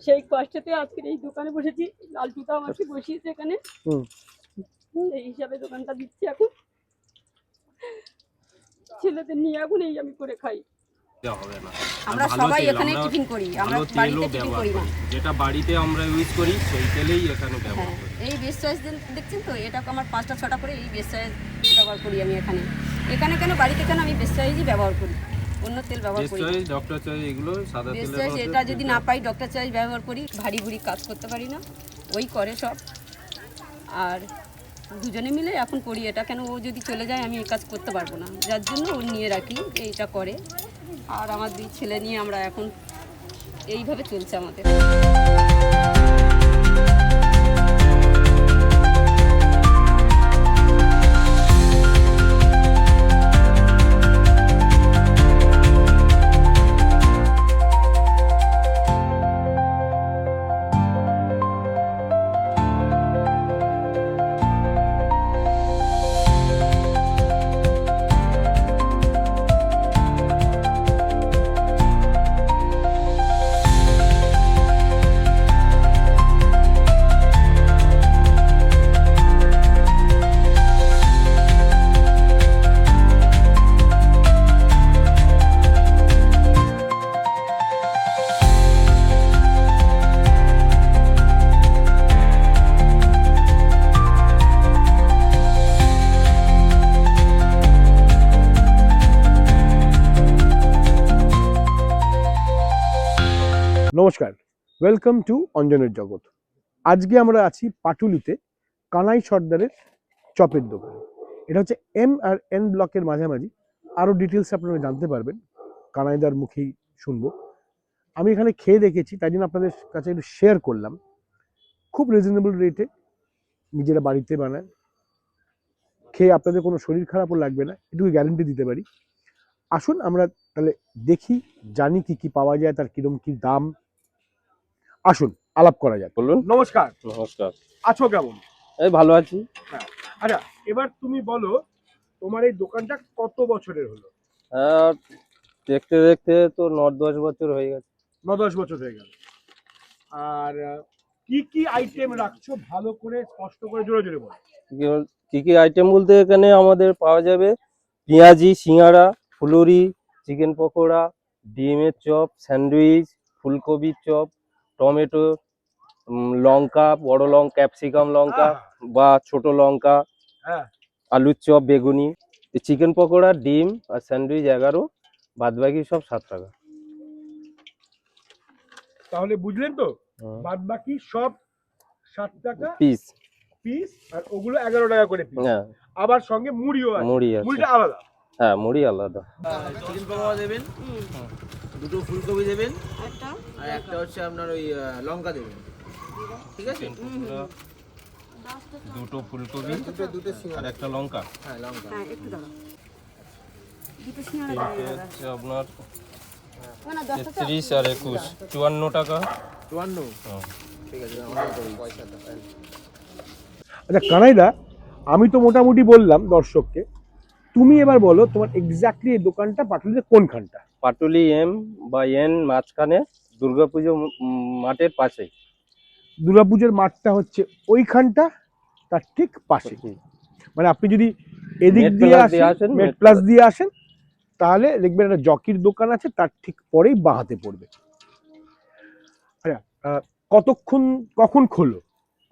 সেই কষ্টতে আজকে এই দোকানে বসেছি। লালটুটা আমাকে বসিয়েছে এখানে, এই হিসাবে দোকানটা দিচ্ছি। এখন ছেলেদের নিয়ে এখন এই আমি করে খাই। আমরা সবাই এখানে টিফিন করি, আমরা বাড়িতে টিফিন করি না, যেটা বাড়িতে আমরা ইউজ করি সেই তেলেই এখানে ব্যবহার করি। এই বেস্ট চয়েস দেখছেন তো, এটা আমার 5টা 6টা করে এই বেস্ট চয়েস ব্যবহার করি আমি এখানে। এখানে কেন বাড়িতে কেন আমি বেস্ট চয়েসই ব্যবহার করি, অন্য তেল ব্যবহার করি না। বেস্ট চয়েস, ডক্টর চয়েস, এগুলো সাদা তেল। বেস্ট চয়েস এটা যদি না পাই ডক্টর চয়েস ব্যবহার করি। ভারী ভুরি কাজ করতে পারি না, ওই করে সব। আর দুজনে মিলে এখন করি এটা। কেন ও যদি চলে যায় আমি এই কাজ করতে পারবো না, যার জন্য ও নিয়ে রাখি, এইটা করে। আর আমার 2 ছেলে নিয়ে আমরা এখন এইভাবে চলছে আমাদের। নমস্কার, ওয়েলকাম টু অঞ্জনের জগৎ। আজকে আমরা আছি পাটুলিতে কানাই সর্দারের চপের দোকানে। এটা হচ্ছে M&N ব্লকের মাঝামাঝি। আরও ডিটেলস আপনারা জানতে পারবেন, কানাইদার মুখেই শুনবো। আমি এখানে খেয়ে দেখেছি, তাই জন্য আপনাদের কাছে একটু শেয়ার করলাম। খুব রিজনেবল রেটে নিজেরা বাড়িতে বানায়, খেয়ে আপনাদের কোনো শরীর খারাপও লাগবে না, এটুকু গ্যারেন্টি দিতে পারি। আসুন আমরা তাহলে দেখি, জানি কি কি পাওয়া যায়, তার কিরম কি দাম। আসুন আলাপ করা যাক। বলুন। নমস্কার। নমস্কার। আছো কেমন? এই ভালো আছি। আচ্ছা, এবার তুমি বলো তোমার এই দোকানটা কত বছরের হলো? দেখতে দেখতে তো 9-10 বছর হয়ে গেছে। 9-10 বছর হয়ে গেল। আর কি কি আইটেম রাখছো ভালো করে স্পষ্ট করে জোরে জোরে বলো। কি কি আইটেম বলতে এখানে আমাদের পাওয়া যাবে পেঁয়াজি, সিঙ্গারা, ফুলুরি, চিকেন পকোড়া, ডিমের চপ, স্যান্ডউইচ, ফুলকপির চপ, টমেটো, লঙ্কা, বড় লঙ্কা, ক্যাপসিকাম লঙ্কা বা ছোট লঙ্কা, হ্যাঁ, আলুর চপ, বেগুনি। চিকেন পকোড়া, ডিম আর স্যান্ডউইচ 11, বাদ বাকি সব 7 টাকা। তাহলে বুঝলেন তো, বাদ বাকি সব 7 টাকা পিস পিস, আর ওগুলো 11 টাকা করে পিস। হ্যাঁ, আবার সঙ্গে মুড়িও আছে। মুড়ি আছে। মুড়িটা আলাদা? হ্যাঁ, মুড়ি আলাদা। চিকেন পকোড়া দেবেন, দুটো ফুলকপি দেবেন, আর একটা হচ্ছে আপনার ওই লঙ্কা দেবেন, ঠিক আছে? দুটো ফুলকপি আর একটা লঙ্কা। হ্যাঁ, লঙ্কা। একটু দাঁড়াও, হচ্ছে আপনার 33 আর 21, 54 টাকা। 52, ঠিক আছে, আমরা করি পয়সাটা। আচ্ছা কানাইদা, আমি তো মোটামুটি বললাম দর্শককে, তুমি এবার বলো তোমার এক্স্যাক্টলি এই দোকানটা পাটুলিতে কোনখানটা? পাটুলি M বা N মাঝখানে, দুর্গাপুজো মাঠের পাশে। দুর্গাপুজোর মাঠটা হচ্ছে ওইখানটা, তার ঠিক পাশে। মানে আপনি যদি এদিক দিয়ে আসেন, মেট প্লাস দিয়ে আসেন, তাহলে দেখবেন একটা জকির দোকান আছে, তার ঠিক পরেই বাঁ হাতে পড়বে। আচ্ছা, কখন খোলো?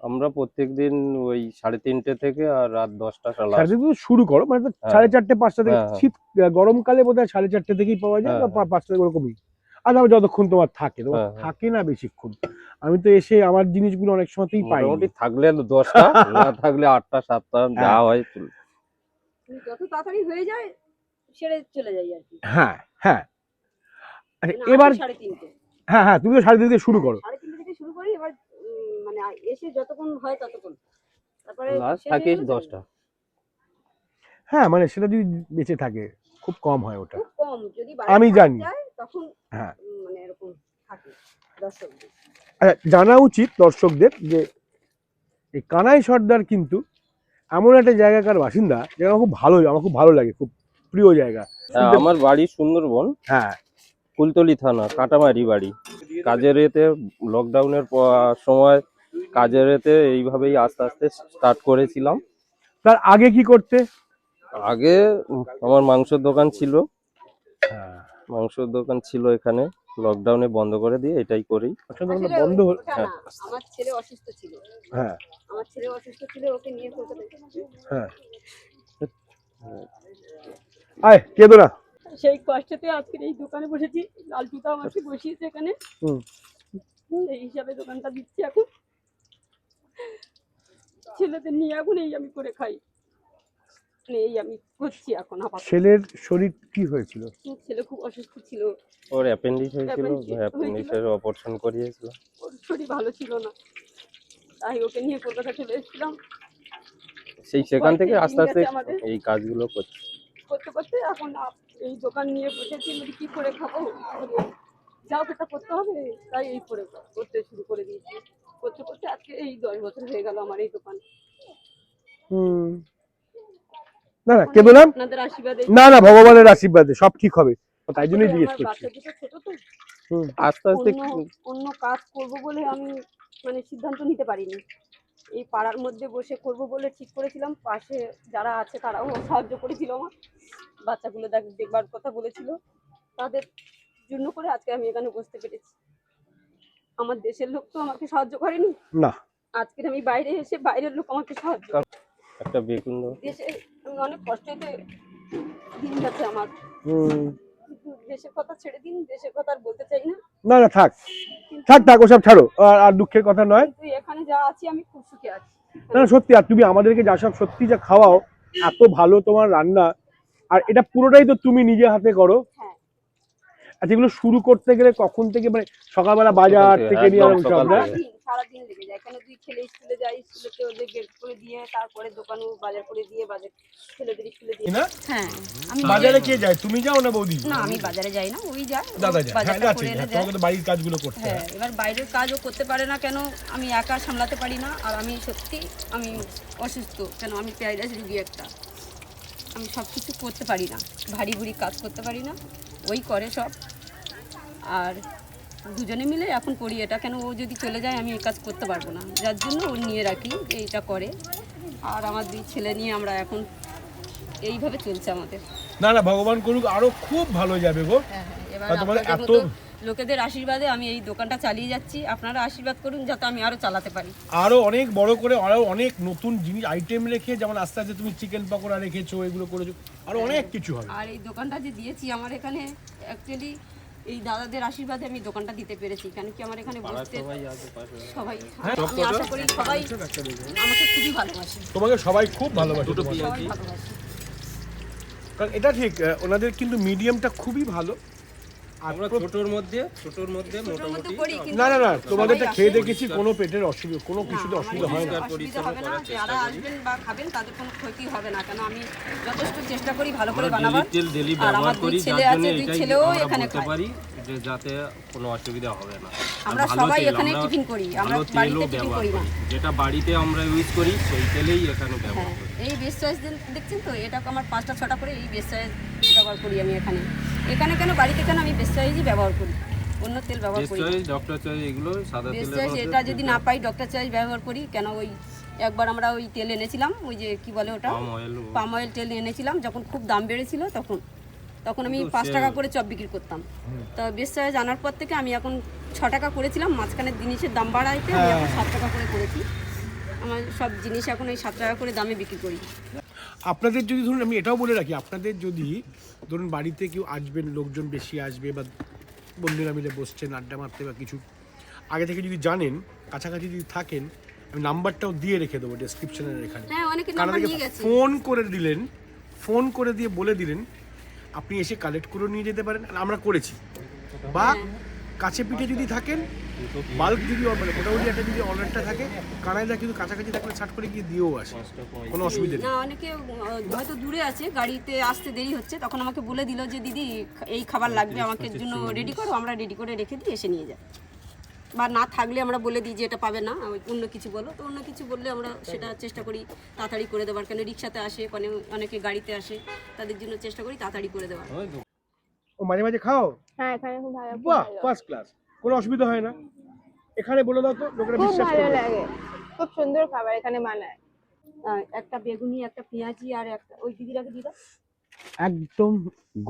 আমরা প্রত্যেকদিন ওই 3:30 থেকে আর রাত 10টা সাড়ে 3:30 শুরু করো, মানে 4:30 5টা থেকে। হ্যাঁ। শীত গরমকালে বোধহয় 4:30 থেকেই পাওয়া যায়, হ্যাঁ, বা 5টা ওরকমই। আর আমি যতক্ষণ তোমার থাকে, তোমার হ্যাঁ, থাকে না বেশিক্ষণ। আমি তো এসে আমার জিনিসগুলো অনেক সময়তেই পাই। মোটামুটি থাকলে 10টা, না থাকলে 8টা 7টা যা হয়। যত তাড়াতাড়ি হয়ে যায় সেরে চলে যাই আর কি। হ্যাঁ হ্যাঁ। আচ্ছা মানে এবার 3:30, হ্যাঁ হ্যাঁ, তুমি তো 3:30 থেকে শুরু করো। 3:30 থেকে শুরু করি। এবার মানে এসে যতক্ষণ হয় ততক্ষণ, তারপরে লাস্ট শেষ থাকে হয়ে গেলে 10টা। হ্যাঁ, মানে সেটা যদি বেঁচে থাকে খুব কম হয় ওটা, খুব কম। যদি আমি জানি। যায় তখন হ্যাঁ। মানে এরকম থাকে দর্শকদের। আচ্ছা, জানা উচিত দর্শকদের যে এই কানাই সর্দার কিন্তু এমন একটা জায়গাকার বাসিন্দা, যেটা আমার খুব ভালো লাগে, খুব প্রিয় জায়গা। আমার বাড়ি সুন্দরবন, হ্যাঁ, কুলতলি থানা, কাটামারি বাড়ি। কাজের এতে লকডাউনের সময় কাজের এতে এইভাবেই আস্তে আস্তে স্টার্ট করেছিলাম। তার আগে কি করতে? আগে আমার মাংসের দোকান ছিল, মাংসের দোকান ছিল এখানে, লকডাউনে বন্ধ করে দিয়ে এটাই করি। মাংসের দোকানটা আসলে বন্ধ হলো? ওটা না, আমার ছেলে অসুস্থ ছিল। হ্যাঁ আমার ছেলে অসুস্থ ছিল, ওকে নিয়ে কলকাতায় গেছি। হ্যাঁ। আয় কেঁদো না। সেই কষ্টেতে আজকের এই দোকানে বসেছি। লালটুটা আমাকে বসিয়েছে এখানে, হুম। এই হিসাবে দোকানটা দিচ্ছি এখন। ছেলেদের নিয়ে এখন এই আমি করে খাই, এই আমি করছি এখন আপাতত। ছেলের শরীর কি হয়েছিল? ছেলে খুব অসুস্থ ছিল, ওর অ্যাপেন্ডিক্স হয়েছিল, Appendix অ্যাপেন্ডিক্সের অপারেশন করিয়েছিল। ওর শরীর ভালো ছিল না, তাই ওকে নিয়ে কলকাতা চলে এসেছিলাম। সেখান থেকে কয়েকটা আস্তে দিন আস্তে গেছে আমাদের। এই কাজগুলো করছি। করতে করতে এখন এই দোকান নিয়ে বসেছি, মানে কি করে খাবো, যাও সেটা করতে হবে, তাই এই করে করতে শুরু করে দিয়েছি। করতে করতে আজকে এই 10 বছর হয়ে গেল আমার এই দোকান। হুম। না না কেঁদো না। আপনাদের আশীর্বাদে না না, ভগবানের আশীর্বাদে সব ঠিক হবে, তাই জন্যই আমার জিজ্ঞেস করছি। বাচ্চা দুটো ছোট তো, হুম। আস্তে আস্তে অন্য কাজ করব বলে আমি মানে সিদ্ধান্ত নিতে পারিনি। এই পাড়ার মধ্যে বসে করব বলে ঠিক করেছিলাম। পাশে যারা আছে তারাও সাহায্য করেছিল, আমার বাচ্চাগুলো দেখবার কথা বলেছিল, তাদের জন্য করে আজকে আমি এখানে বসতে পেরেছি। আমার দেশের লোক তো আমাকে সাহায্য করেনি, না আজকে আমি বাইরে এসে বাইরের লোক আমাকে সাহায্য একটা বেগুন দাও। দেশে আমি অনেক কষ্টতে দিন যাচ্ছে আমার, হুম। কিন্তু দেশের কথা ছেড়ে দিন, দেশের কথা আর বলতে চাই না। না না থাক থাক থাক, ওসব ছাড়ো, আর দুঃখের কথা নয়। কিন্তু এখানে যা আছি আমি খুব সুখে আছি। না না, সত্যি, আর তুমি আমাদেরকে যা সব সত্যি যা খাওয়াও, এত ভালো তোমার রান্না, আর এটা পুরোটাই তো তুমি নিজে হাতে করো। হ্যাঁ। আচ্ছা, এগুলো শুরু করতে গেলে কখন থেকে, মানে সকালবেলা বাজার থেকে নিয়ে একদম আরম্ভ সকাল সব? থেকে। সারাদিন লেগে যায়। এখানে দুই ছেলে স্কুলে যায়, স্কুলেতে ওদের বের করে দিয়ে তারপরে দোকানে বাজার করে দিয়ে, বাজার ছেলেদের স্কুলে দিয়ে। না হ্যাঁ, আমি বাজারে কে যায়, তুমি যাও না বৌদি? না, আমি বাজারে যাই না, ওই যায়, ও দাদা যায়। হ্যাঁ বাজারটা আছে, করে এনে দেয়। তোমাকে তো বাড়ির কাজগুলো করতে হ্যাঁ, হয়। এবার বাইরের কাজও করতে পারে না কেন, আমি একা সামলাতে পারি না। আর আমি সত্যি আমি অসুস্থ, কেন আমি প্যারালাইজ রুগী একটা, আমি সব কিছু করতে পারি না, ভারী ভুরি কাজ করতে পারি না, ওই করে সব। আর দুজনে মিলে এখন করি এটা, কেন ও যদি চলে যায় আমি এই কাজ করতে পারবো না, যার জন্য ও নিয়ে রাখি, এইটা করে। আর আমার দুই ছেলে নিয়ে আমরা এখন এইভাবে চলছে আমাদের। না না, ভগবান করুক আরো খুব ভালো যাবে গো। হ্যাঁ হ্যাঁ, এবার আর তোমাদের আপনাদের এত- মতো লোকেদের আশীর্বাদে আমি এই দোকানটা চালিয়ে যাচ্ছি। আপনারা আশীর্বাদ করুন যাতে আমি আরো চালাতে পারি। আরো অনেক বড় করে, আরো অনেক নতুন জিনিস আইটেম রেখে, যেমন আস্তে আস্তে তুমি চিকেন পকোড়া রেখেছো, এগুলো করেছো, আরো অনেক কিছু হবে। আর এই দোকানটা যে দিয়েছি, আমার এখানে অ্যাকচুয়ালি এই দাদাদের আশীর্বাদে আমি দোকানটা দিতে পেরেছি, কেন কি আমার এখানে বসতে সবাই, আমি আশা করি সবাই আমাকে খুবই ভালোবাসে, তোমাকে সবাই খুব ভালোবাসে, সবাই ভালোবাসে। কারণ এটা ঠিক, ওনাদের কিন্তু মিডিয়ামটা খুবই ভালো। আর আমরা ছোটর মধ্যে ছোটোর মধ্যে মোটামুটি করি, কিন্তু না না না, তোমাদেরটা সবাই খেয়ে আসে। দেখেছি, কোনো পেটের অসুবিধা, কোনো কিছুতে অসুবিধা হয় না। অসুবিধা হবে না, যারা আসবেন বা খাবেন তাদের কোনো ক্ষতি হবে না, কেন আমি যথেষ্ট চেষ্টা করি ভালো করে বানাবার। ডেলি আর আমার ব্যবহার দুই করি, ছেলে যার আছে, জন্য দুই এটাই ছেলেও আমরা এখানে বলতে খায়। পারি যে যাতে কোনো অসুবিধা হবে না। আর আমরা ভালো সবাই তেল, এখানে আমরা টিফিন করি, আমরা ভালো বাড়িতে তেলও টিফিন ব্যবহার করি না। করি, যেটা বাড়িতে আমরা ইউজ করি সেই তেলেই এখানে ব্যবহার হ্যাঁ, করি। এই বেস্ট চয়েস দেখছেন তো, এটা আমার 5টা 6টা করে এই বেস্ট চয়েস ব্যবহার করি আমি এখানে। এখানে কেন, বাড়িতে কেন আমি বেস্ট চয়েসই ব্যবহার করি, অন্য তেল ব্যবহার করি না। চয়েস, ডক্টর চয়েস, এগুলো সাদা বেস্ট তেলের চয়েস মধ্যে এটা যদি না পাই ডক্টর চয়েস ব্যবহার করি, কেন ওই একবার আমরা ওই তেল এনেছিলাম, ওই যে কি বলে ওটা, পাম অয়েল, পাম অয়েল তেল এনেছিলাম, যখন খুব দাম বেড়েছিল তখন আমি 5 টাকা করে চপ বিক্রি করতাম। তো বেস্ট চয়েস আনার পর থেকে আমি এখন 6 টাকা করেছিলাম, মাঝখানে জিনিসের দাম বাড়াইতে আমি এখন 7 টাকা করে করেছি। আমার সব জিনিস এখন এই 7 টাকা করে দামে বিক্রি করি। আপনাদের যদি ধরুন, আমি এটাও বলে রাখি, আপনাদের যদি ধরুন বাড়িতে কেউ আসবেন, লোকজন বেশি আসবে, বা বন্ধুরা মিলে বসছেন আড্ডা মারতে বা কিছু, আগে থেকে যদি জানেন, কাছাকাছি যদি থাকেন, আমি নাম্বারটাও দিয়ে রেখে দেবো ডেসক্রিপশনের এখানে। হ্যাঁ, অনেকে কারণ নাম্বার থেকে নিয়ে গেছে। ফোন করে দিলেন, ফোন করে দিয়ে বলে দিলেন আপনি এসে কালেক্ট করে নিয়ে যেতে পারেন, আর আমরা করেছি। বা কাছে পিঠে যদি থাকেন, বাল্ক যদি মানে মোটামুটি একটা যদি অর্ডারটা থাকে, কানাইদা কিন্তু কাছাকাছি থাকলে ছাট করে গিয়ে দিয়েও আসে, কোনো অসুবিধা নেই। না, অনেকে হয়তো দূরে আছে, গাড়িতে আসতে দেরি হচ্ছে, তখন আমাকে বলে দিল যে দিদি এই খাবার লাগবে, আমাকে জন্য রেডি করো, আমরা রেডি করে রেখে দিই, এসে নিয়ে যাই। বা না থাকলে আমরা বলে দিই যে এটা পাবে না, অন্য কিছু বলো, তো অন্য কিছু বললে আমরা সেটা চেষ্টা করি তাড়াতাড়ি করে দেওয়ার, কেন রিক্সাতে আসে, অনেকে গাড়িতে আসে, তাদের জন্য চেষ্টা করি তাড়াতাড়ি করে দেওয়ার। ও মাঝে মাঝে খাও? হ্যাঁ, এখানে খুব ভালো। বাহ, ফার্স্ট ক্লাস। কোনো অসুবিধা হয় না। এখানে বলে দাও তো, লোকেরা খুব বিশ্বাস ভালো করবে। লাগে, খুব সুন্দর খাবার এখানে বানায়। একটা বেগুনি, একটা পেঁয়াজি, আর একটা ওই দিদিরাকে দিদা একদম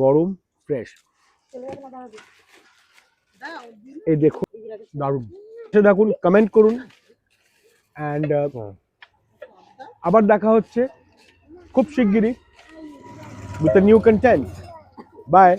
গরম ফ্রেশ। চলে যাবে না, দাঁড়াবে এই দেখুন, দিদিরাকে। দারুণ। এসে দেখুন, কমেন্ট করুন, অ্যান্ড আবার দেখা হচ্ছে খুব শিগগিরই উইথ নিউ কন্টেন্ট। বাই।